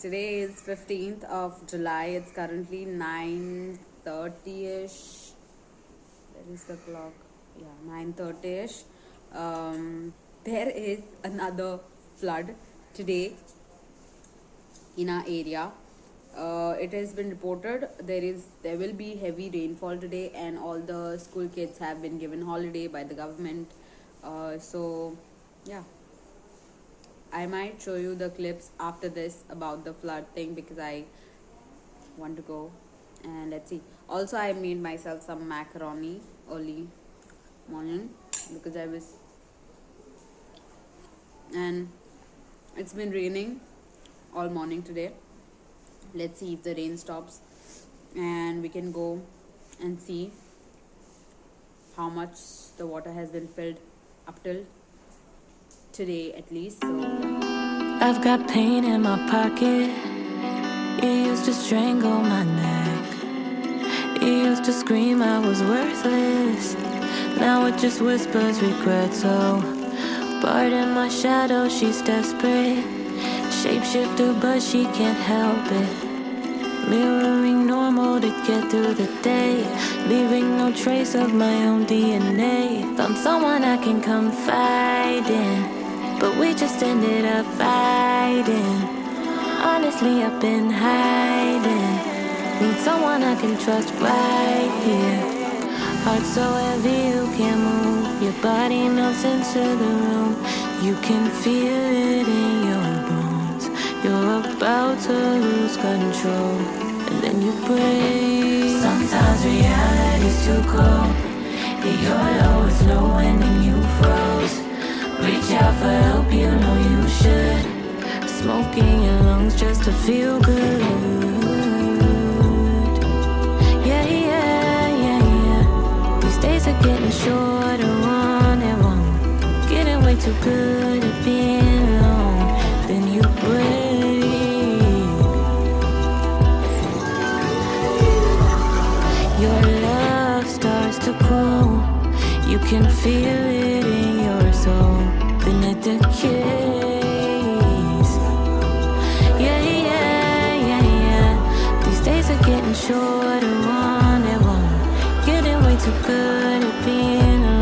Today is 15th of July. It's currently 9:30ish. Where is the clock? Yeah, 9:30ish. There is another flood today in our area. It has been reported there will be heavy rainfall today, and all the school kids have been given holiday by the government. So yeah, I might show you the clips after this about the flood thing because I want to go. And let's see. Also, I made myself some macaroni early morning because and it's been raining all morning today. Let's see if the rain stops and we can go and see how much the water has been filled up till today at least. So I've got pain in my pocket. It used to strangle my neck. It used to scream I was worthless. Now it just whispers regret. So barred in my shadow, she's desperate. Shapeshifter, but she can't help it. Mirroring normal to get through the day, leaving no trace of my own DNA. Found someone I can confide in, but we just ended up fighting. Honestly, I've been hiding. Need someone I can trust right here. Heart so heavy you can't move. Your body melts into the room. You can feel it in your bones. You're about to lose control, and then you break. Sometimes reality's too cold. Your low is low and then you froze. Reach out for help, you know you should. Smoke in your lungs just to feel good. Yeah, yeah, yeah, yeah. These days are getting shorter, one and one. Getting way too good at being alone. Then you break. Your love starts to grow. You can feel it in your soul. Then it decays. Yeah, yeah, yeah, yeah. These days are getting shorter, one and one. Getting way too good at being alone.